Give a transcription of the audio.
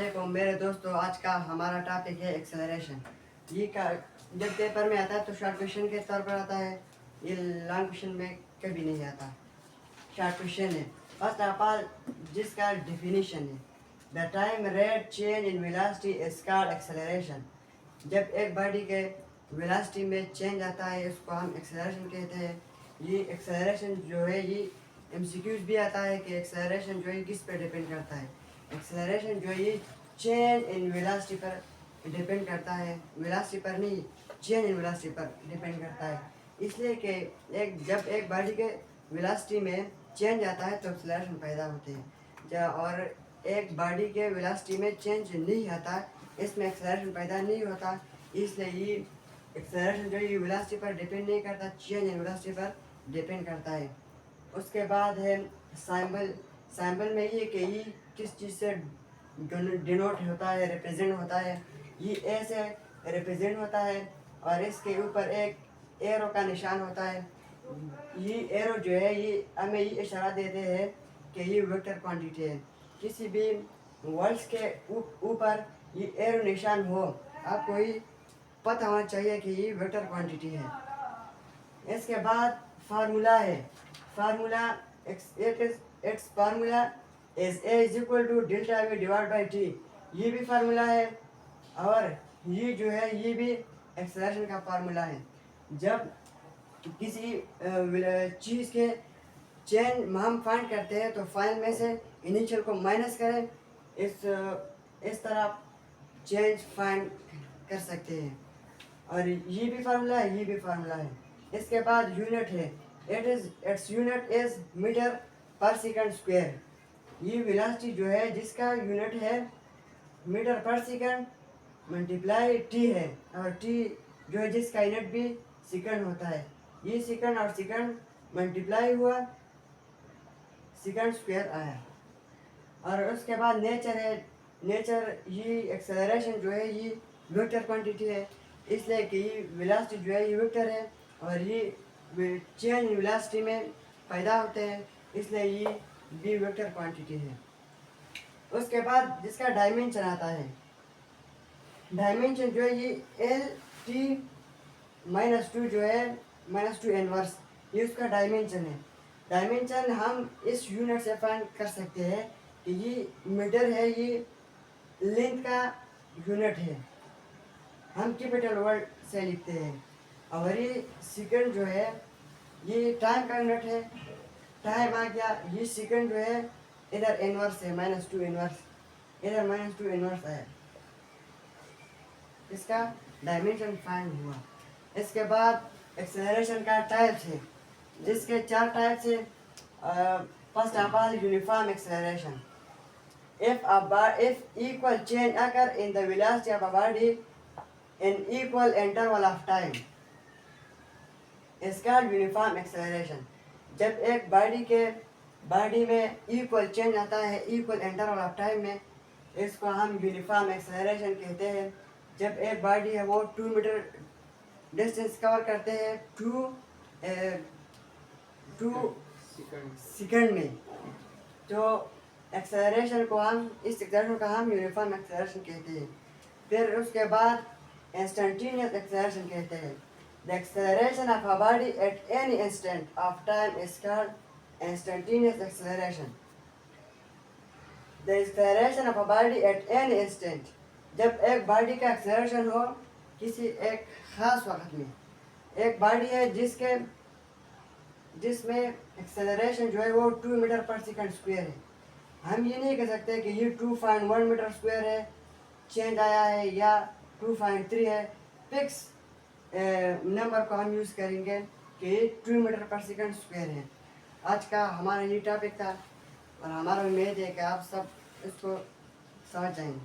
वालेकुम मेरे दोस्तों। आज का हमारा टॉपिक है एक्सेलरेशन। ये का जब पेपर में आता है तो शॉर्ट क्वेश्चन के तौर पर आता है। ये लॉन्ग क्वेश्चन में कभी नहीं आता। शॉर्ट क्वेश्चन है। फर्स्ट ऑफ ऑल जिसका डिफिनीशन है, the time rate change in velocity is called acceleration. जब एक बॉडी के वेलोसिटी में चेंज आता है उसको हम एक्सेलरेशन कहते हैं। ये एक्सेलरेशन जो है ये एमसीक्यूज भी आता है कि एक्सेलरेशन जो है किस पे डिपेंड करता है। एक्सेलरेशन जो है ये चेंज इन वेलोसिटी पर डिपेंड करता है, वेलोसिटी पर नहीं, चेंज इन वेलोसिटी पर डिपेंड करता है। इसलिए कि जब एक बॉडी के वेलोसिटी में चेंज आता है तो एक्सेलरेशन पैदा होते हैं। और एक बॉडी के वेलोसिटी में चेंज नहीं आता, इसमें एक्सेलरेशन पैदा नहीं होता। इसलिए ये एक्सेलरेशन जो है वेलोसिटी पर डिपेंड नहीं करता, चेंज इन वेलोसिटी पर डिपेंड करता है। उसके बाद है साइंबल। साइंबल में ये कि ये किस चीज़ से डिनोट होता है, रिप्रेजेंट होता है। ये ए से रिप्रेजेंट होता है और इसके ऊपर एक एरो का निशान होता है। ये एरो जो है ये हमें ये इशारा देते हैं कि ये वेक्टर क्वांटिटी है। किसी भी वर्ड्स के ऊपर ये एरो निशान हो, आपको ये पता होना चाहिए कि ये वेक्टर क्वांटिटी है। इसके बाद फार्मूला है। Formula X formula is A is equal to delta V divide by T. ये भी फार्मूला है और ये जो है ये भी एक्सेलरेशन का फार्मूला है। जब किसी चीज़ के चेंज हम फाइंड करते हैं तो फाइंड में से इनिशियल को माइनस करें, इस तरह चेंज फाइंड कर सकते हैं। और ये भी फार्मूला है, ये भी फार्मूला है। इसके बाद यूनिट है। इट्स यूनिट इज मीटर पर सेकंड स्क्वायर। ये वेलोसिटी जो है जिसका यूनिट है मीटर पर सेकंड मल्टीप्लाई टी है, और टी जो है जिसका यूनिट भी सेकंड होता है। ये सेकंड और सेकंड मल्टीप्लाई हुआ, सेकंड स्क्वायर आया। और उसके बाद नेचर है। नेचर ये एक्सेलरेशन जो है ये वेक्टर क्वांटिटी है, इसलिए कि ये वेलोसिटी जो है ये वेक्टर है और ये चेंज वेलोसिटी में पैदा होते हैं, इसलिए ये भी वेक्टर क्वांटिटी है। उसके बाद जिसका डायमेंशन आता है, डायमेंशन जो है ये एल टी -2 जो है -2 इनवर्स, ये उसका डायमेंशन है। डायमेंशन हम इस यूनिट से फाइंड कर सकते हैं कि ये मीटर है, ये लेंथ का यूनिट है, हम कैपिटल वर्ड से लिखते हैं। और ये सेकंड जो है ये टाइम का यूनिट है, टाइम आ गया। ये सेकंड जो है इधर इनवर्स है, -2 इनवर्स, इधर -2 इनवर्स है। इसका डायमेंशन फाइंड हुआ। इसके बाद एक्सेलरेशन का टाइप्स है, जिसके 4 टाइप्स है। First of all uniform acceleration. if equal change occur in the velocity of a body in equal interval of time is called uniform acceleration। जब एक बॉडी में इक्वल चेंज आता है इक्वल इंटरवल ऑफ टाइम में, इसको हम uniform acceleration कहते हैं। जब एक बॉडी है वो 2 मीटर डिस्टेंस कवर करते हैं 2 सेकंड में, तो एक्सेलरेशन को हम इस एक्सेलरेशन का हम यूनिफॉर्म एक्सेलरेशन कहते हैं। फिर उसके बाद इंस्टेंटेनियस एक्सेलरेशन कहते हैं। The acceleration of a body at any instant of time is called instantaneous acceleration. The acceleration of a body at any instant, जब एक बॉडी का एक्सेलरेशन हो किसी एक खास वक्त में। एक बॉडी है जिसमें एक्सेलरेशन जो है वो 2 मीटर पर सेकंड स्क्वायर है। हम ये नहीं कह सकते कि ये 2.1 मीटर स्क्वायर है चेंज आया है या 2.3 है। फिक्स नंबर को हम यूज़ करेंगे कि 2 मीटर पर सेकंड स्क्वायर है। आज का हमारा ये टॉपिक था और हमारा उम्मीद है कि आप सब इसको समझ जाएंगे।